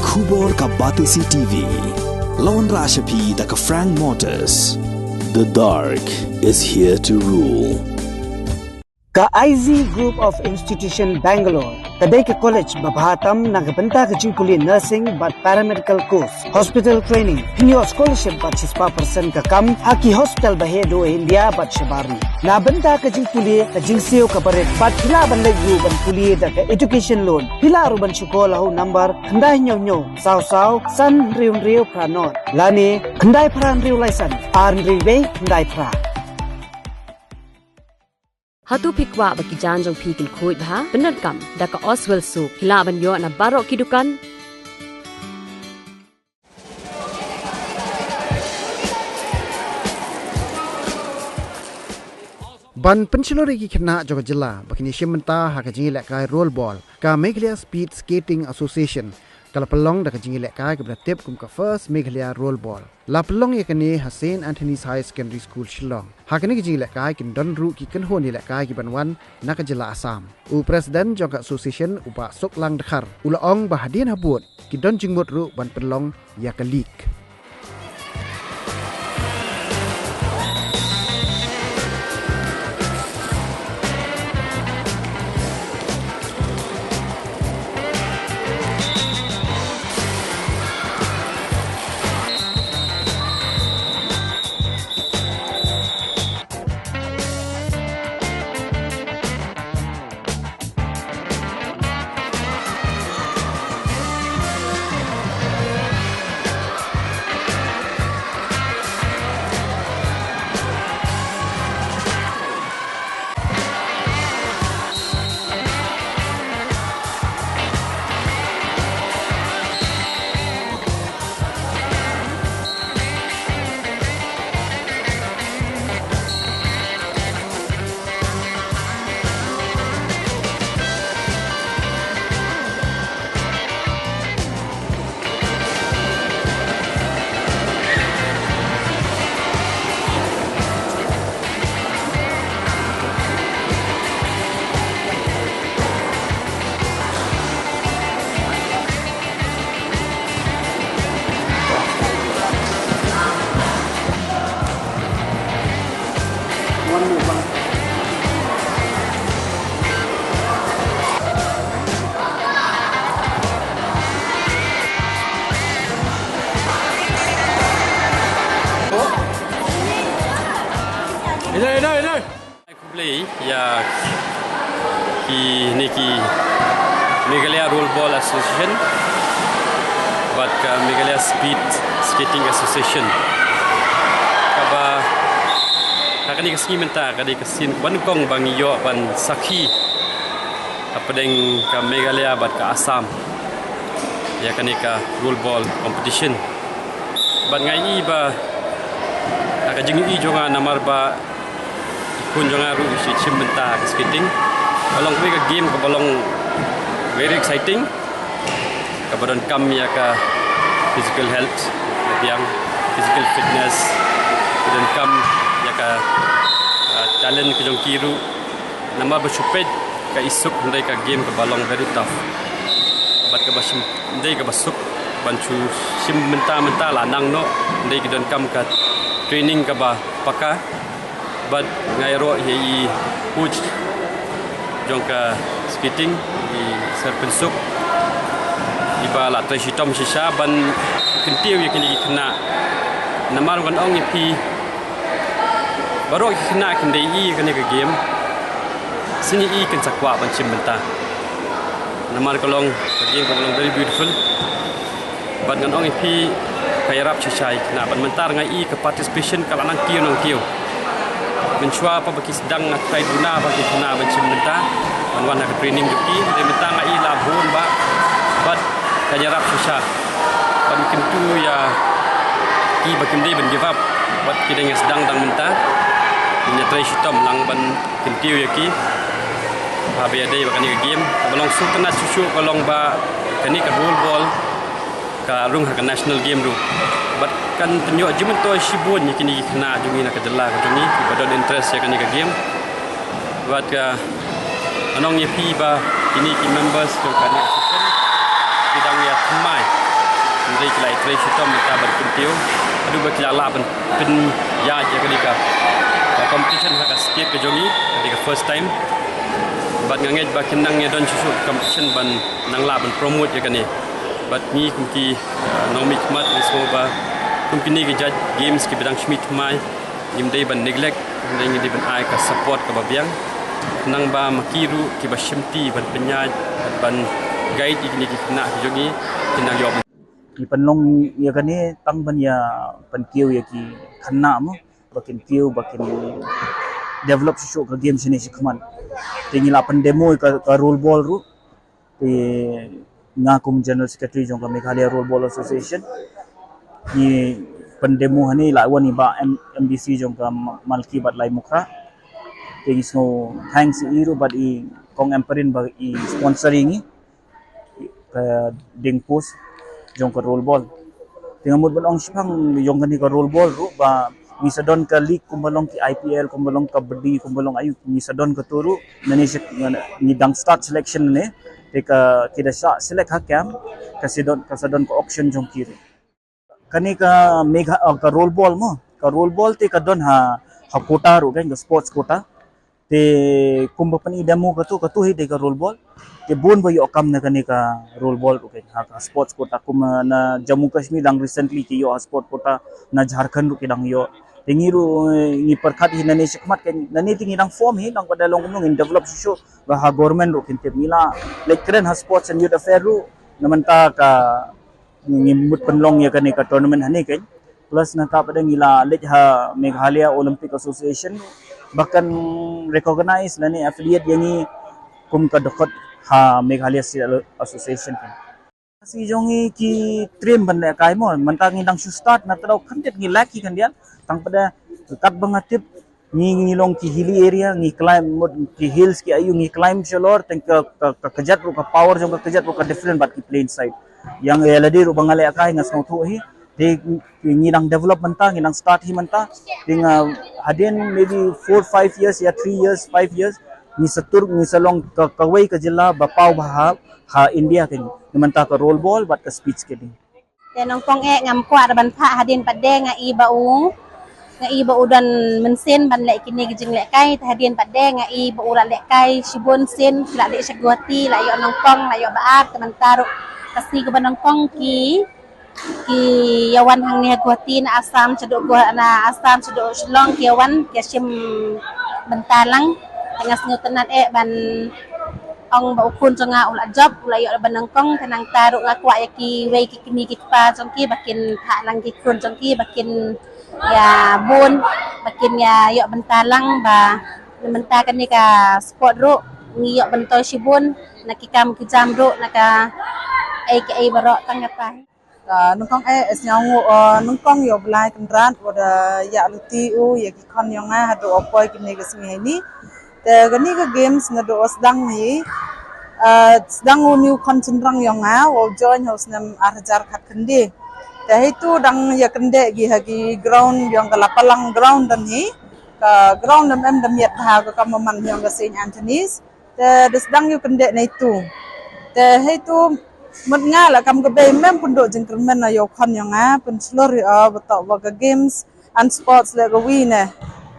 Khubor ka Batisi TV. Lawan Rashapi da ka Frank Motors. The dark is here to rule. Ka IZ Group of Institution Bangalore. Kadai ke college babhatam nagabanta ka jingkuli nursing but paramedical course. Hospital training. Hinyo scholarship but 6% ka kam. Haki hospital bahedo India but shabari. Nabanta ka jingkuli ka jingseo ka paret. But hila banlayu ban kuliye da ka education loan. Hila ruban shukola ho number. Kandai nyo. Sao. San riu pranot. Lani. Kandai pran riu laisan. Arn riu kandai pra. Hatu pikwa bagi janjong pikin kuit bah benar kam daka Oswell Soup hila banyo na barok kidukan. Ban pencelori ki kena Jaga Jilla bakini shimenta ha ka jingi lekai rollball ka Meghalaya Speed Skating Association kala pelong da ka jingi lekai ka tip kum ka first Meghalaya rollball la pelong ye kani St Anthony's High Secondary School Shillong ha kani ki jingi lekai kin don ru ki kan honi lekai ki banwan na ka Jilla Assam u president Jaga Association upa Soklang Dakhar ula ong bahadian habut ki don jingmut ru ban pelong ya ka league. Play ya ki Meghalaya Rollball Association buat ka Meghalaya Speed Skating Association kaba kakani kasih minta kadi kasin ban kong bang yo ban sakhi apadeng ka Meghalaya buat ka Assam ya kani ka rollball competition ban ngai ba ka jingi jonga namar ba kun jonga ru si chimbenta skating balong we ka game ka balong very exciting ka badon kam ya ka physical health yang physical fitness dan kam ya ka talent ka jong kiru nama ba chupet ka isuk ndai ka game ka balong very tough bat ka basim ndai ka basuk banchu chimbenta lanang no ndai ka don kam ka training ka ba paka but ngairo hi coach jongka skating di serpensuk iba la treshitom shisha ban kentiu ya kini kena namar kan ong pi baro kena kendai i kene ke game sini i kan sakwa ban chimbenta namar kolong game kolong very beautiful ban kan ong pi kayarap shisha kena ban mentar ngai i ke participation kalanang kiu nong kiu mencuba apa bagi sedang try guna bagi kena macam menta wan nak training juki dia menta ngai labun ba but kajarap susah ban kentu ya ki bakim dia ben give up but kita yang sedang dang menta nya try shitom lang ban kentiu ya ki abi ada bakani game balong su kena susu kolong ba kani ka ball ka rung ka national game ru but kan tunjuk jumen to shibun ni kini kena jungi nak jela ka jungi badon interest ya kani ka game but ka anong ye pi ba kini ki members to kani association bidang ya mai rei kelai trei shitom ka ban kuntiu adu ba kila la ban pin ya je ketika competition hak skate ke jongi ketika first time bat nganget ba kinang ya don susu competition ban nang la ban promote je kani bat ni kumki nomik mat so ba kumki ni ke judge games ke bidang schmidt mai nim dei ban neglect dei ni ban ai ka support ka babiang nang ba makiru ki ba shimti ban penyaj ban guide ni ki na jongi kinang yob ki panlong ya kani tang ban ya pan kiu ya ki khanna mo bakin kiu bakin develop show ka game sini sikman tingi la pan demo ka role ball ru te ngakum general secretary jong ka Meghalaya Role Ball Association ni pan demo hani la wani ba MDC jong ka malki bat lai mukra tingi so thanks iru but I kong emperin ba I sponsoring ka ding post jong ka role ball tinga mud balong sipang jong kani ka role ball ru ba ni sadon ka league kumbalong ki IPL kumbalong kabaddi kumbalong ayu ni sadon ka turu nani ni dang start selection ne te ka kida sa select ha kam ka sadon ka auction jong kiri kani ka mega ka role ball mo ka role ball te ka don ha quota ru kan ka sports quota te kumba pani demo ka tu hi te ka role ball te bon ba yo kam na kani ka role ball ru kan ha ka sports quota kum na Jammu Kashmir dang recently ki yo sport quota na Jharkhand ru ki dang yo tingiru ni perkhat hi nani sikmat kan nani tingi dang form hi dang pada long nung in develop shu ba ha government ru kin mila lekren ha sports and youth affair ru namanta ka ni mut penlong ya kani ka tournament hani kan plus na ta pada ngila lek ha Meghalaya Olympic Association bahkan recognize nani affiliate yangi kum ka dokot ha Meghalaya State Association kan si jongi ki trim banda kai mo mantang ngidang shu start na tau khantet ngi laki kan dia tang pada kat bangatip ngi long ki hilly area ngi climb ki hills ki ayu ngi climb shalor tang ka kejat ru ka power jong ka kejat ru ka different but ki plain side yang eladi ru bangale akai ngas no thu hi te ngi dang development ta ngi dang start hi manta ting hadin maybe 4-5 years ya 3 years 5 years ni satur ni salong ka wei ka jilla ba pau ba ha India kan manta ka roll ball but ka speed skating te nong kong ngam kwa ban pha hadin padde nga i ba u dan mensen ban lek kini gijing lek kai hadin padde nga i ba u la lek kai shibon sen la lek shagwati la yo nong kong la yo baat teman taru kasi ke banong kong ki yawan hang ni gwati na asam chado gwa na asam chado shlong ki yawan ki sim bentalang tengas nyutenat ban ong ba ukun jonga ula job ula yo banang kong tenang taru nga kwa ya ki wei ki kini ki pa jongki bakin tha lang ki kun jongki bakin ya bun bakin ya yo bentalang ba menta kan ni ka sport ro ngi yo bentoy shibun nakikam ki jam ro naka ai baro tangata nung kong esnyang nung kong yo blai kandran oda ya luti u ya ki kon yonga hadu opoy kini gesmi ni te gani ka games ngado osdang hi sedang new konsentrang yonga wo join house nam arjar khat kendi te itu dang ya kende gi hagi ground yang kala palang ground dan hi ka ground nam em dam yat ha ka maman yang ka Saint Anthony's te sedang yu kende na itu te itu mat nga la kam ka be mem pundo jingkermen na yo kon yonga pun slori beto wa ka games and sports le ka wi ne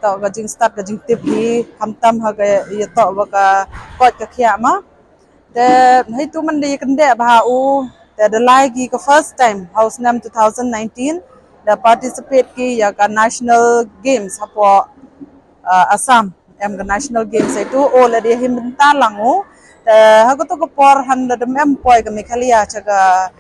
to ga jing start ga jing tip hi hamtam ha ga ya to wa ka kot ka khya ma te hai tu man de kende ba u te the like ka first time house nam 2019 the participate ki ya ka national games hapo Assam em ka national games itu already him talangu te ha ko to ko por 100 mem poi ka Meghalaya chaga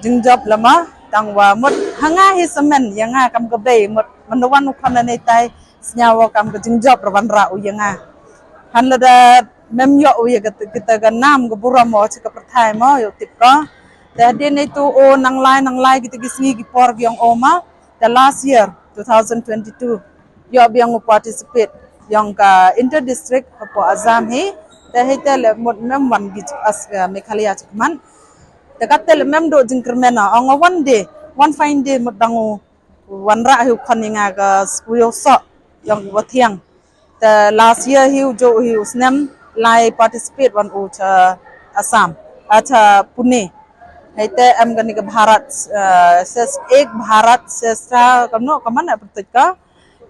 jing job lama tangwa mot hanga hi semen yanga kam ka be mot manwan khana nei tai snyawa kam ka jing job rawan ra u yanga han la da mem yo u ya kita ga nam ga bura mo chika prathai mo yo tip ka te din itu o nang lai kita gisngi gi por gyong oma the last year 2022 yo biang participate yang ka inter district hapo Assam hi te hitel mot mem wan gi as Meghalaya chikman te katel mem do jingkermena ong one day one fine day mot dangu wan ra hu khoninga ga skuyo so yang wathiang the last year he snam lai participate one ut Assam at Pune Haite am gani ke Bharat ses ek Bharat sestra kamno kaman pratika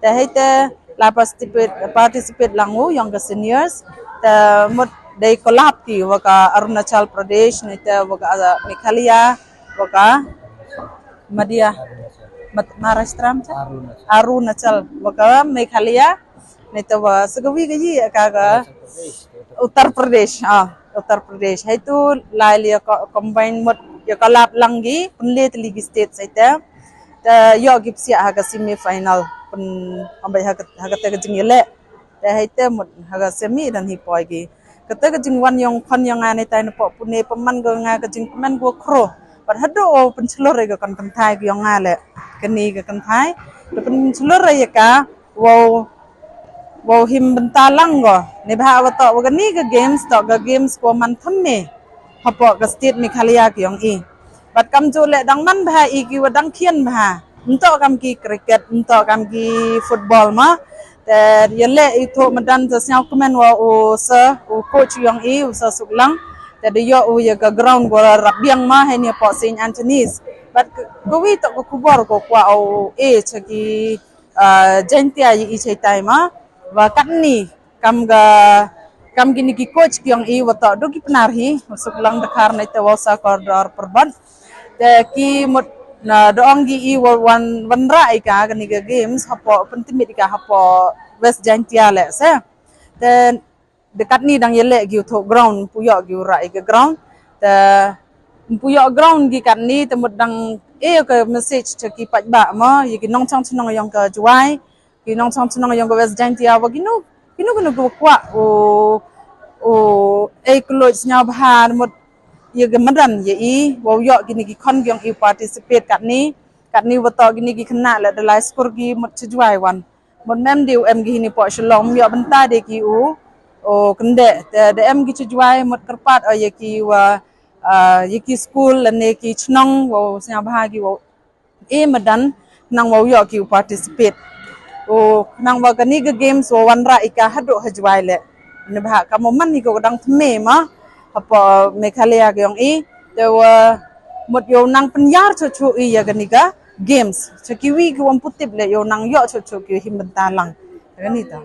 te haite la participate langu yang seniors te mot dai kolab ki waka Arunachal Pradesh nite waka Meghalaya waka Madhya Maharashtra Arunachal waka Meghalaya nite wa sagawi gaji ka Uttar Pradesh Uttar Pradesh haitu lai combine mot ya kalap langgi penlet ligi state saita ta yo gipsia haga semi final pen ambai haga ta jingile ta haite mot haga semi dan hipoi gi kata ke jingwan yang kon yang ane tai na po pune peman go nga ke jing peman go kro par hado pen chlore ga kan thai gi yang ale keni ga kan thai pen chlore ya ka wow him bentalang go ne bha wa to ga ni ga games to ga games ko man thamme hapo ga state Meghalaya ki yong i bat kam jo le dang man bha i ki wa dang khien bha unto kam ki cricket unto kam ki football ma te yele i tho madan ta syao komen wa o sa o coach yong i o sa suklang te de yo o ya ga ground go rabiang ma he ni po St Anthony's bat go wi to ko kubor ko kwa o e chaki jentia i chai tai ma wa kat ni kam gini ki coach kyong i wato do ki penarhi masuk lang dakar na ite wasa koridor perban te ki mot na doong gi i wan ra ka gani ga games hapo pentimit ka hapo West Jantia le se te dekat ni dang yele gi to ground puyo gi ra ga ground te puyo ground gi kat ni te mot dang ke message te ki pach ba ma yi ki nong chang chnong yang ka juai ki nong chang chnong yang ka West Jantia wa gi no kinu kwa o ekoloj nya bhan mot ye gemadan ye i wo yo gini ki khon gyong i participate kat ni wato gini ki khna la dalai skor gi mot chjuai wan mot mem diu em gi ni po shlom yo banta de ki o kende de em gi chjuai mot karpat o ye ki wa ye ki school la ne ki chnong wo nya bha gi wo e madan nang wo yo ki participate o nang wa gani ga games wo wan ra ika hado hajwai le ne bha ka mo man ni ko dang thme ma apo Meghalaya gyong i te wa mot yo nang penyar chu i ya gani ga games chakiwi ko putip le yo nang yo chu ki him talang gani ta